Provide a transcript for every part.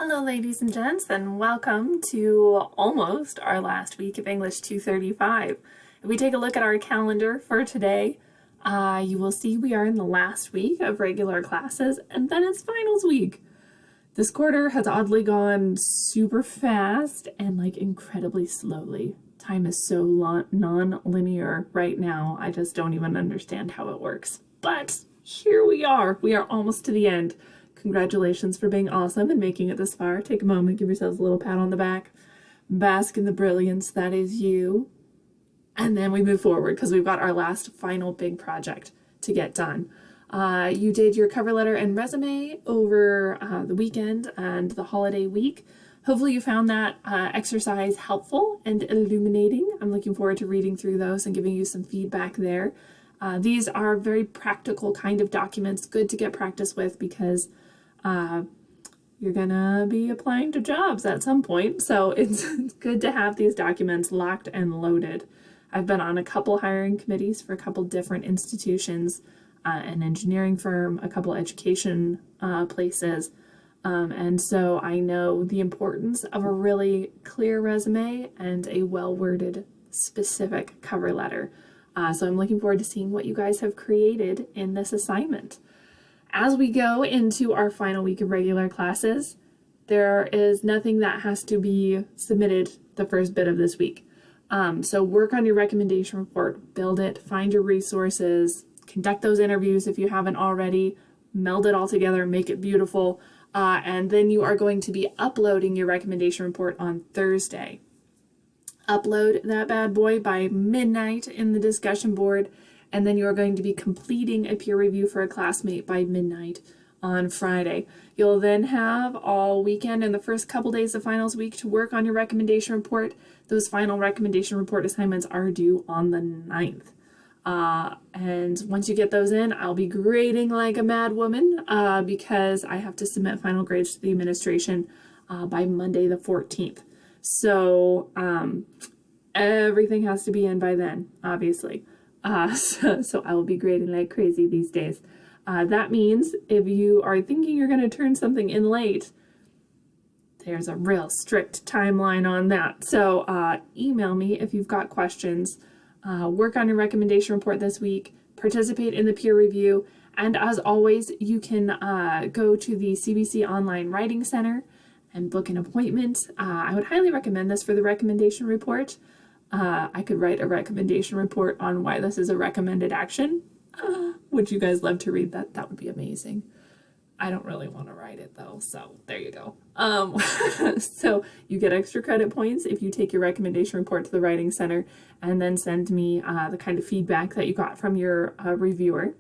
Hello ladies and gents, and welcome to almost our last week of English 235. If we take a look at our calendar for today, you will see we are in the last week of regular classes, and then it's finals week. This quarter has oddly gone super fast and incredibly slowly. Time is so non-linear right now, I just don't even understand how it works. But here we are almost to the end. Congratulations for being awesome and making it this far. Take a moment, give yourselves a little pat on the back. Bask in the brilliance that is you. And then we move forward because we've got our last final big project to get done. You did your cover letter and resume over the weekend and the holiday week. Hopefully you found that exercise helpful and illuminating. I'm looking forward to reading through those and giving you some feedback there. These are very practical kind of documents, good to get practice with because you're gonna be applying to jobs at some point, so it's good to have these documents locked and loaded. I've been on a couple hiring committees for a couple different institutions, an engineering firm, a couple education places, and so I know the importance of a really clear resume and a well-worded, specific cover letter. So I'm looking forward to seeing what you guys have created in this assignment. As we go into our final week of regular classes, there is nothing that has to be submitted the first bit of this week. So work on your recommendation report, build it, find your resources, conduct those interviews if you haven't already, meld it all together, make it beautiful, and then you are going to be uploading your recommendation report on Thursday. Upload that bad boy by midnight in the discussion board, and then you are going to be completing a peer review for a classmate by midnight on Friday. You'll then have all weekend and the first couple days of finals week to work on your recommendation report. Those final recommendation report assignments are due on the 9th. And once you get those in, I'll be grading like a mad woman because I have to submit final grades to the administration by Monday the 14th. So everything has to be in by then, obviously. So I will be grading like crazy these days. That means if you are thinking you're going to turn something in late, there's a real strict timeline on that. So email me if you've got questions. Work on your recommendation report this week. Participate in the peer review. And as always, you can go to the CBC Online Writing Center and book an appointment. I would highly recommend this for the recommendation report. I could write a recommendation report on why this is a recommended action. Would you guys love to read that? That would be amazing. I don't really want to write it though, so there you go. So you get extra credit points if you take your recommendation report to the Writing Center and then send me the kind of feedback that you got from your reviewer.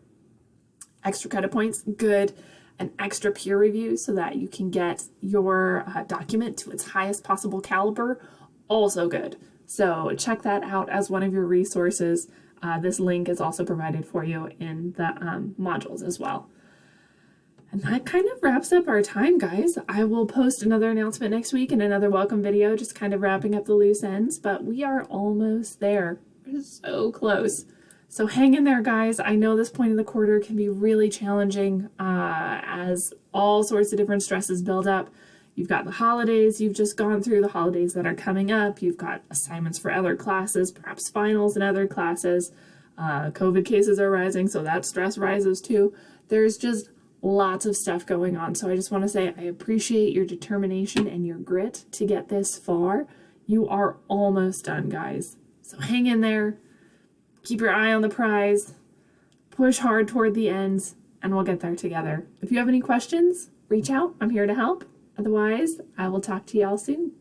Extra credit points, good. An extra peer review so that you can get your document to its highest possible caliber, also good. So check that out as one of your resources. This link is also provided for you in the modules as well. And that kind of wraps up our time, guys. I will post another announcement next week and another welcome video, just kind of wrapping up the loose ends, but we are almost there. We're so close. So hang in there, guys. I know this point of the quarter can be really challenging as all sorts of different stresses build up. You've got the holidays you've just gone through, the holidays that are coming up. You've got assignments for other classes, perhaps finals in other classes. COVID cases are rising, so that stress rises too. There's just lots of stuff going on. So I just want to say I appreciate your determination and your grit to get this far. You are almost done, guys. So hang in there. Keep your eye on the prize. Push hard toward the ends, and we'll get there together. If you have any questions, reach out. I'm here to help. Otherwise, I will talk to y'all soon.